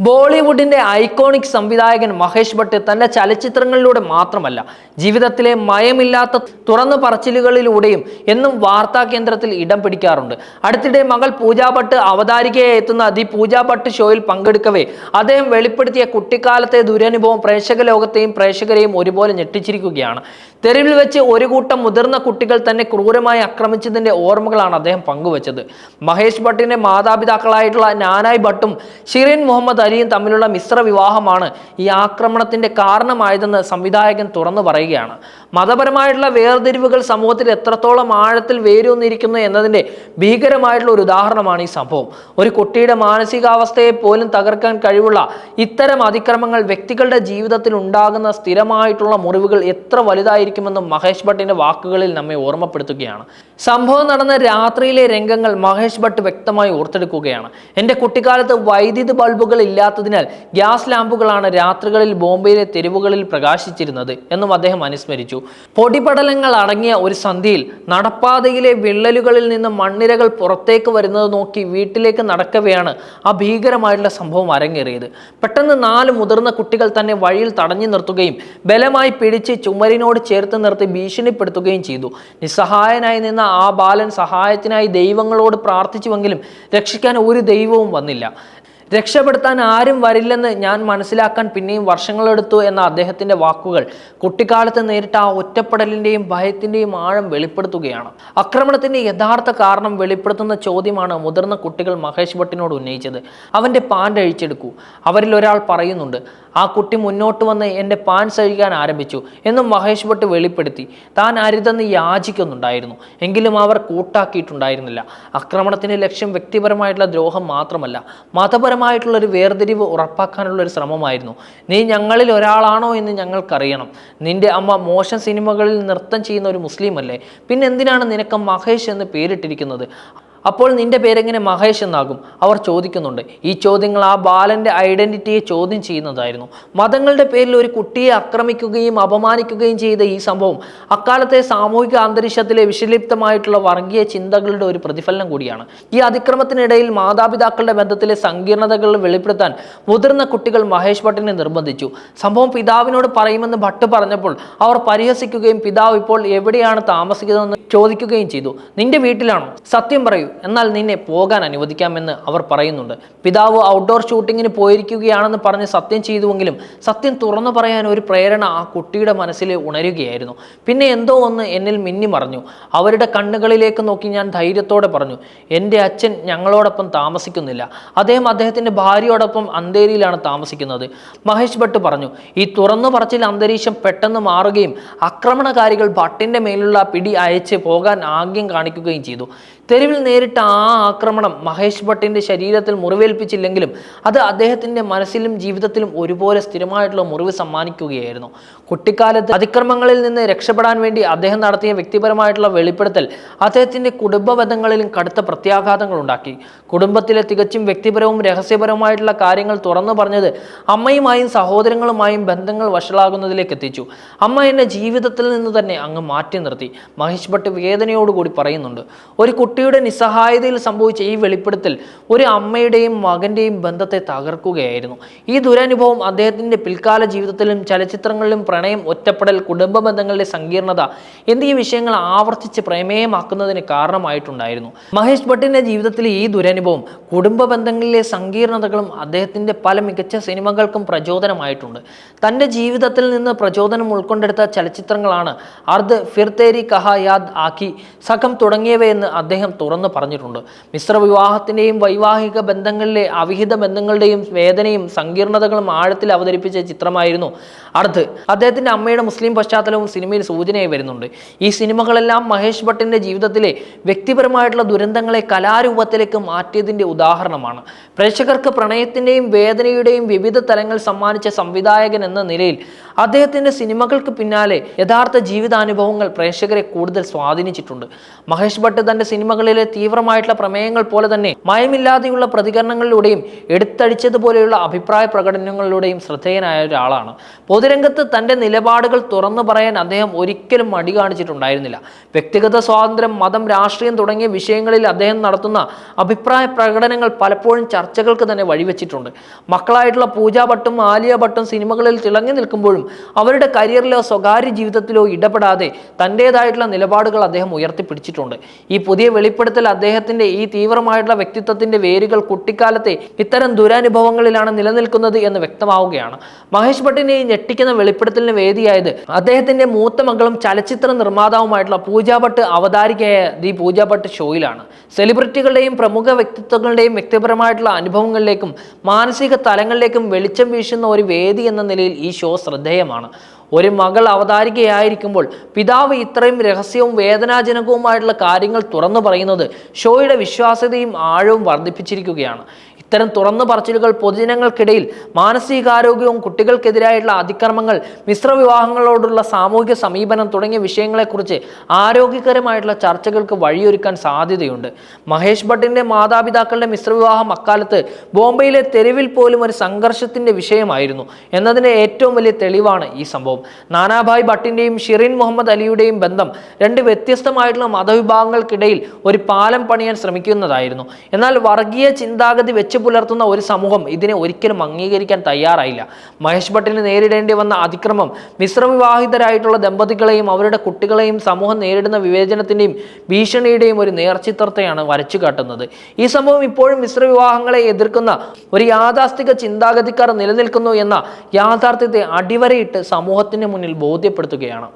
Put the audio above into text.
ബോളിവുഡിന്റെ iconic സംവിധായകൻ മഹേഷ് ഭട്ട് തന്റെ ചലച്ചിത്രങ്ങളിലൂടെ മാത്രമല്ല ജീവിതത്തിലെ മയമില്ലാത്ത തുറന്നു പറച്ചിലുകളിലൂടെയും എന്നും വാർത്താ കേന്ദ്രത്തിൽ ഇടം പിടിക്കാറുണ്ട്. അടുത്തിടെ മകൾ പൂജ ഭട്ട് അവതാരികയായി എത്തുന്ന ദി പൂജ ഭട്ട് ഷോയിൽ പങ്കെടുക്കവേ അദ്ദേഹം വെളിപ്പെടുത്തിയ കുട്ടിക്കാലത്തെ ദുരനുഭവം പ്രേക്ഷക ലോകത്തെയും പ്രേക്ഷകരെയും ഒരുപോലെ ഞെട്ടിച്ചിരിക്കുകയാണ്. തെരുവിൽ വെച്ച് ഒരു കൂട്ടം മുതിർന്ന കുട്ടികൾ തന്നെ ക്രൂരമായി ആക്രമിച്ചതിന്റെ ഓർമ്മകളാണ് അദ്ദേഹം പങ്കുവച്ചത്. മഹേഷ് ഭട്ടിന്റെ മാതാപിതാക്കളായിട്ടുള്ള നാനായ് ഭട്ടും ഷിറിൻ മുഹമ്മദ് അലിയും തമ്മിലുള്ള മിശ്ര വിവാഹമാണ് ഈ ആക്രമണത്തിന്റെ കാരണമായതെന്ന് സംവിധായകൻ തുറന്നു പറയുകയാണ്. മതപരമായിട്ടുള്ള വേർതിരിവുകൾ സമൂഹത്തിൽ എത്രത്തോളം ആഴത്തിൽ വേരൂന്നിരിക്കുന്നു എന്നതിന്റെ ഭീകരമായിട്ടുള്ള ഒരു ഉദാഹരണമാണ് ഈ സംഭവം. ഒരു കുട്ടിയുടെ മാനസികാവസ്ഥയെ പോലും തകർക്കാൻ കഴിവുള്ള ഇത്തരം അതിക്രമങ്ങൾ വ്യക്തികളുടെ ജീവിതത്തിൽ ഉണ്ടാകുന്ന സ്ഥിരമായിട്ടുള്ള മുറിവുകൾ എത്ര വലുതായിരിക്കുമെന്നും മഹേഷ് ഭട്ടിന്റെ വാക്കുകളിൽ നമ്മെ ഓർമ്മപ്പെടുത്തുകയാണ്. സംഭവം നടന്ന രാത്രിയിലെ രംഗങ്ങൾ മഹേഷ് ഭട്ട് വ്യക്തമായി ഓർത്തെടുക്കുകയാണ്. എൻ്റെ കുട്ടിക്കാലത്ത് വൈദ്യുതി ബൾബുകൾ ഇല്ലാത്തതിനാൽ ഗ്യാസ് ലാമ്പുകളാണ് രാത്രികളിൽ ബോംബെയിലെ തെരുവുകളിൽ പ്രകാശിച്ചിരുന്നത് എന്നും അദ്ദേഹം അനുസ്മരിച്ചു. പൊടിപടലങ്ങൾ അടങ്ങിയ ഒരു സന്ധ്യയിൽ നടപ്പാതയിലെ വിള്ളലുകളിൽ നിന്ന് മണ്ണിരകൾ പുറത്തേക്ക് വരുന്നത് നോക്കി വീട്ടിലേക്ക് നടക്കവെയാണ് ആ ഭീകരമായിട്ടുള്ള സംഭവം അരങ്ങേറിയത്. പെട്ടെന്ന് 4 മുതിർന്ന കുട്ടികൾ തന്നെ വഴിയിൽ തടഞ്ഞു നിർത്തുകയും ബലമായി പിടിച്ച് ചുമരിനോട് ചേർത്ത് നിർത്തി ഭീഷണിപ്പെടുത്തുകയും ചെയ്തു. നിസ്സഹായനായി നിന്ന ആ ബാലൻ സഹായത്തിനായി ദൈവങ്ങളോട് പ്രാർത്ഥിച്ചുവെങ്കിലും രക്ഷിക്കാൻ ഒരു ദൈവവും വന്നില്ല. രക്ഷപ്പെടുത്താൻ ആരും വരില്ലെന്ന് ഞാൻ മനസ്സിലാക്കാൻ പിന്നെയും വർഷങ്ങളെടുത്തു എന്ന അദ്ദേഹത്തിന്റെ വാക്കുകൾ കുട്ടിക്കാലത്ത് നേരിട്ട ആ ഒറ്റപ്പെടലിന്റെയും ഭയത്തിന്റെയും ആഴം വെളിപ്പെടുത്തുകയാണ്. ആക്രമണത്തിന്റെ യഥാർത്ഥ കാരണം വെളിപ്പെടുത്തുന്ന ചോദ്യമാണ് മുതിർന്ന കുട്ടികൾ മഹേഷ് ഭട്ടിനോട് ഉന്നയിച്ചത്. അവന്റെ പാൻ്റ് അഴിച്ചെടുക്കൂ. അവരിൽ ഒരാൾ പറയുന്നുണ്ട്, ആ കുട്ടി മുന്നോട്ട് വന്ന് എൻ്റെ പാൻസ് അഴിക്കാൻ ആരംഭിച്ചു എന്നും മഹേഷ് ഭട്ട് വെളിപ്പെടുത്തി. താൻ അരുതെന്ന് യാചിക്കുന്നുണ്ടായിരുന്നു, എങ്കിലും അവർ കൂട്ടാക്കിയിട്ടുണ്ടായിരുന്നില്ല. ആക്രമണത്തിന്റെ ലക്ഷ്യം വ്യക്തിപരമായിട്ടുള്ള ദ്രോഹം മാത്രമല്ല, മതപരമായിട്ടുള്ള ഒരു വേർതിരിവ് ഉറപ്പാക്കാനുള്ള ഒരു ശ്രമമായിരുന്നു. നീ ഞങ്ങളിൽ ഒരാളാണോ എന്ന് ഞങ്ങൾക്കറിയണം. നിന്റെ അമ്മ മോശം സിനിമകളിൽ നൃത്തം ചെയ്യുന്ന ഒരു മുസ്ലിം അല്ലേ? പിന്നെ എന്തിനാണ് നിനക്ക് മഹേഷ് എന്ന് പേരിട്ടിരിക്കുന്നത്? അപ്പോൾ നിന്റെ പേരെങ്ങനെ മഹേഷ് എന്നാകും? അവർ ചോദിക്കുന്നുണ്ട്. ഈ ചോദ്യങ്ങൾ ആ ബാലന്റെ ഐഡന്റിറ്റിയെ ചോദ്യം ചെയ്യുന്നതായിരുന്നു. മതങ്ങളുടെ പേരിൽ ഒരു കുട്ടിയെ ആക്രമിക്കുകയും അപമാനിക്കുകയും ചെയ്ത ഈ സംഭവം അക്കാലത്തെ സാമൂഹിക അന്തരീക്ഷത്തിലെ വിഷലിപ്തമായിട്ടുള്ള വർഗീയ ചിന്തകളുടെ ഒരു പ്രതിഫലനം കൂടിയാണ്. ഈ അതിക്രമത്തിനിടയിൽ മാതാപിതാക്കളുടെ ബന്ധത്തിലെ സങ്കീർണതകൾ വെളിപ്പെടുത്താൻ മുതിർന്ന കുട്ടികൾ മഹേഷ് ഭട്ടിനെ നിർബന്ധിച്ചു. സംഭവം പിതാവിനോട് പറയുമെന്ന് ഭട്ട് പറഞ്ഞപ്പോൾ അവർ പരിഹസിക്കുകയും പിതാവ് ഇപ്പോൾ എവിടെയാണ് താമസിക്കുന്നതെന്ന് ചോദിക്കുകയും ചെയ്തു. നിന്റെ വീട്ടിലാണോ? സത്യം പറയൂ, എന്നാൽ നിന്നെ പോകാൻ അനുവദിക്കാമെന്ന് അവർ പറയുന്നുണ്ട്. പിതാവ് ഔട്ട്ഡോർ ഷൂട്ടിങ്ങിന് പോയിരിക്കുകയാണെന്ന് പറഞ്ഞ് സത്യം ചെയ്തുവെങ്കിലും സത്യം തുറന്നു പറയാൻ ഒരു പ്രേരണ ആ കുട്ടിയുടെ മനസ്സിൽ ഉണരുകയായിരുന്നു. പിന്നെ എന്തോ ഒന്ന് എന്നിൽ മിന്നി മറഞ്ഞു. അവരുടെ കണ്ണുകളിലേക്ക് നോക്കി ഞാൻ ധൈര്യത്തോടെ പറഞ്ഞു, എൻ്റെ അച്ഛൻ ഞങ്ങളോടൊപ്പം താമസിക്കുന്നില്ല. അദ്ദേഹത്തിൻ്റെ ഭാര്യയോടൊപ്പം അന്തേരിയിലാണ് താമസിക്കുന്നത്. മഹേഷ് ഭട്ട് പറഞ്ഞു. ഈ തുറന്നു പറച്ചിൽ അന്തരീക്ഷം പെട്ടെന്ന് മാറുകയും ആക്രമണകാരികൾ ഭട്ടിൻ്റെ മേലുള്ള പിടി അയച്ച് പോകാൻ ആംഗ്യം കാണിക്കുകയും ചെയ്തു. തെരുവിൽ നേരിട്ട ആ ആക്രമണം മഹേഷ് ഭട്ടിന്റെ ശരീരത്തിൽ മുറിവേൽപ്പിച്ചില്ലെങ്കിലും അത് അദ്ദേഹത്തിന്റെ മനസ്സിലും ജീവിതത്തിലും ഒരുപോലെ സ്ഥിരമായിട്ടുള്ള മുറിവ് സമ്മാനിക്കുകയായിരുന്നു. കുട്ടിക്കാലത്ത് അതിക്രമങ്ങളിൽ നിന്ന് രക്ഷപ്പെടാൻ വേണ്ടി അദ്ദേഹം നടത്തിയ വ്യക്തിപരമായിട്ടുള്ള വെളിപ്പെടുത്തൽ അദ്ദേഹത്തിന്റെ കുടുംബ ബന്ധങ്ങളിലും കടുത്ത പ്രത്യാഘാതങ്ങൾ ഉണ്ടാക്കി. കുടുംബത്തിലെ തികച്ചും വ്യക്തിപരവും രഹസ്യപരവുമായിട്ടുള്ള കാര്യങ്ങൾ തുറന്നു പറഞ്ഞത് അമ്മയുമായും സഹോദരങ്ങളുമായും ബന്ധങ്ങൾ വഷളാകുന്നതിലേക്ക് എത്തിച്ചു. അമ്മ എന്നെ ജീവിതത്തിൽ നിന്ന് തന്നെ അങ്ങ് മാറ്റി നിർത്തി. മഹേഷ് ഭട്ട് വേദനയോടുകൂടി പറയുന്നുണ്ട്. ഒരു കുട്ടിയുടെ നിസ്സഹായതയിൽ സംഭവിച്ച ഈ വെളിപ്പെടുത്തൽ ഒരു അമ്മയുടെയും മകന്റെയും ബന്ധത്തെ തകർക്കുകയായിരുന്നു. ഈ ദുരനുഭവം അദ്ദേഹത്തിന്റെ പിൽക്കാല ജീവിതത്തിലും ചലച്ചിത്രങ്ങളിലും പ്രണയം, ഒറ്റപ്പെടൽ, കുടുംബ ബന്ധങ്ങളുടെ സങ്കീർണത എന്നീ വിഷയങ്ങൾ ആവർത്തിച്ച് പ്രമേയമാക്കുന്നതിന് കാരണമായിട്ടുണ്ടായിരുന്നു. മഹേഷ് ഭട്ടിന്റെ ജീവിതത്തിലെ ഈ ദുരനുഭവം കുടുംബ ബന്ധങ്ങളിലെ സങ്കീർണതകളും അദ്ദേഹത്തിന്റെ പല മികച്ച സിനിമകൾക്കും പ്രചോദനമായിട്ടുണ്ട്. തൻ്റെ ജീവിതത്തിൽ നിന്ന് പ്രചോദനം ഉൾക്കൊണ്ടെടുത്ത ചലച്ചിത്രങ്ങളാണ് അർദ്, ഫിർ തേരി കഹാ യാദ് ആക്കി, സഖം തുടങ്ങിയവയെന്ന് അദ്ദേഹം തുറന്നു പറഞ്ഞിട്ടുണ്ട്. മിശ്ര വിവാഹത്തിന്റെയും വൈവാഹിക ബന്ധങ്ങളിലെ അവിഹിത ബന്ധങ്ങളുടെയും വേദനയും സങ്കീർണതകളും ആഴത്തിൽ അവതരിപ്പിച്ച ചിത്രമായിരുന്നു അർദ്. അദ്ദേഹത്തിന്റെ അമ്മയുടെ മുസ്ലിം പശ്ചാത്തലവും സിനിമയിൽ സൂചനയായി വരുന്നുണ്ട്. ഈ സിനിമകളെല്ലാം മഹേഷ് ഭട്ടിന്റെ ജീവിതത്തിലെ വ്യക്തിപരമായിട്ടുള്ള ദുരന്തങ്ങളെ കലാരൂപത്തിലേക്ക് മാറ്റിയതിന്റെ ഉദാഹരണമാണ്. പ്രേക്ഷകർക്ക് പ്രണയത്തിന്റെയും വേദനയുടെയും വിവിധ തലങ്ങൾ സമ്മാനിച്ച സംവിധായകൻ എന്ന നിലയിൽ അദ്ദേഹത്തിന്റെ സിനിമകൾക്ക് പിന്നാലെ യഥാർത്ഥ ജീവിതാനുഭവങ്ങൾ പ്രേക്ഷകരെ കൂടുതൽ സ്വാധീനിച്ചിട്ടുണ്ട്. മഹേഷ് ഭട്ട് തന്റെ സിനിമകളിലെ തീവ്രമായിട്ടുള്ള പ്രമേയങ്ങൾ പോലെ തന്നെ മയമില്ലാതെയുള്ള പ്രതികരണങ്ങളിലൂടെയും എടുത്തടിച്ചതുപോലെയുള്ള അഭിപ്രായ പ്രകടനങ്ങളിലൂടെയും ശ്രദ്ധേയനായ ഒരാളാണ്. പൊതുരംഗത്ത് തന്റെ നിലപാടുകൾ തുറന്നു പറയാൻ അദ്ദേഹം ഒരിക്കലും മടി കാണിച്ചിട്ടുണ്ടായിരുന്നില്ല. വ്യക്തിഗത സ്വാതന്ത്ര്യം, മതം, രാഷ്ട്രീയം തുടങ്ങിയ വിഷയങ്ങളിൽ അദ്ദേഹം നടത്തുന്ന അഭിപ്രായ പ്രകടനങ്ങൾ പലപ്പോഴും ചർച്ചകൾക്ക് തന്നെ വഴിവെച്ചിട്ടുണ്ട്. മക്കളായിട്ടുള്ള പൂജ ഭട്ടും ആലിയ ഭട്ടും സിനിമകളിൽ തിളങ്ങി നിൽക്കുമ്പോഴും അവരുടെ കരിയറിലോ സ്വകാര്യ ജീവിതത്തിലോ ഇടപെടാതെ തൻ്റെതായിട്ടുള്ള നിലപാടുകൾ അദ്ദേഹം ഉയർത്തിപ്പിടിച്ചിട്ടുണ്ട്. ഈ പുതിയ വെളിപ്പെടുത്തൽ അദ്ദേഹത്തിന്റെ ഈ തീവ്രമായിട്ടുള്ള വ്യക്തിത്വത്തിന്റെ വേരുകൾ കുട്ടിക്കാലത്തെ ഇത്തരം ദുരനുഭവങ്ങളിലാണ് നിലനിൽക്കുന്നത് എന്ന് വ്യക്തമാവുകയാണ്. മഹേഷ് ഭട്ടിന്റെ ഈ ഞെട്ടിക്കുന്ന വെളിപ്പെടുത്തലിന് വേദിയായത് അദ്ദേഹത്തിന്റെ മൂത്ത മകളും ചലച്ചിത്ര നിർമ്മാതാവുമായിട്ടുള്ള പൂജ ഭട്ട് അവതാരികയായ ദി പൂജ ഭട്ട് ഷോയിലാണ്. സെലിബ്രിറ്റികളുടെയും പ്രമുഖ വ്യക്തിത്വങ്ങളുടെയും വ്യക്തിപരമായിട്ടുള്ള അനുഭവങ്ങളിലേക്കും മാനസിക തലങ്ങളിലേക്കും വെളിച്ചം വീശുന്ന ഒരു വേദി എന്ന നിലയിൽ ഈ ഷോ ശ്രദ്ധേയമാണ്. ഒരു മകൾ അവതാരികയായിരിക്കുമ്പോൾ പിതാവ് ഇത്രയും രഹസ്യവും വേദനാജനകവുമായിട്ടുള്ള കാര്യങ്ങൾ തുറന്നു പറയുന്നത് ഷോയുടെ വിശ്വാസ്യതയും ആഴവും വർദ്ധിപ്പിച്ചിരിക്കുകയാണ്. ഇത്തരം തുറന്നു പറച്ചിലുകൾ പൊതുജനങ്ങൾക്കിടയിൽ മാനസികാരോഗ്യവും കുട്ടികൾക്കെതിരായിട്ടുള്ള അതിക്രമങ്ങൾ, മിശ്രവിവാഹങ്ങളോടുള്ള സാമൂഹിക സമീപനം തുടങ്ങിയ വിഷയങ്ങളെക്കുറിച്ച് ആരോഗ്യകരമായിട്ടുള്ള ചർച്ചകൾക്ക് വഴിയൊരുക്കാൻ സാധ്യതയുണ്ട്. മഹേഷ് ഭട്ടിന്റെ മാതാപിതാക്കളുടെ മിശ്രവിവാഹം അക്കാലത്ത് ബോംബെയിലെ തെരുവിൽ പോലും ഒരു സംഘർഷത്തിന്റെ വിഷയമായിരുന്നു എന്നതിന്റെ ഏറ്റവും വലിയ തെളിവാണ് ഈ സംഭവം. നാനാഭായ് ഭട്ടിന്റെയും ഷിറിൻ മുഹമ്മദ് അലിയുടെയും ബന്ധം രണ്ട് വ്യത്യസ്തമായിട്ടുള്ള മതവിഭാഗങ്ങൾക്കിടയിൽ ഒരു പാലം പണിയാൻ ശ്രമിക്കുന്നതായിരുന്നു. എന്നാൽ വർഗീയ ചിന്താഗതി വെച്ച് പുലർത്തുന്ന ഒരു സമൂഹം ഇതിനെ ഒരിക്കലും അംഗീകരിക്കാൻ തയ്യാറായില്ല. മഹേഷ് ഭട്ടിന് നേരിടേണ്ടി വന്ന അതിക്രമം മിശ്രവിവാഹിതരായിട്ടുള്ള ദമ്പതികളെയും അവരുടെ കുട്ടികളെയും സമൂഹം നേരിടുന്ന വിവേചനത്തിന്റെയും ഭീഷണിയുടെയും ഒരു നേർചിത്രത്തെയാണ് വരച്ചു കാട്ടുന്നത്. ഈ സംഭവം ഇപ്പോഴും മിശ്രവിവാഹങ്ങളെ എതിർക്കുന്ന ഒരു യാഥാസ്ഥിക ചിന്താഗതിക്കാർ നിലനിൽക്കുന്നു എന്ന യാഥാർത്ഥ്യത്തെ അടിവരയിട്ട് സമൂഹത്തിന് മുന്നിൽ ബോധ്യപ്പെടുത്തുകയാണ്.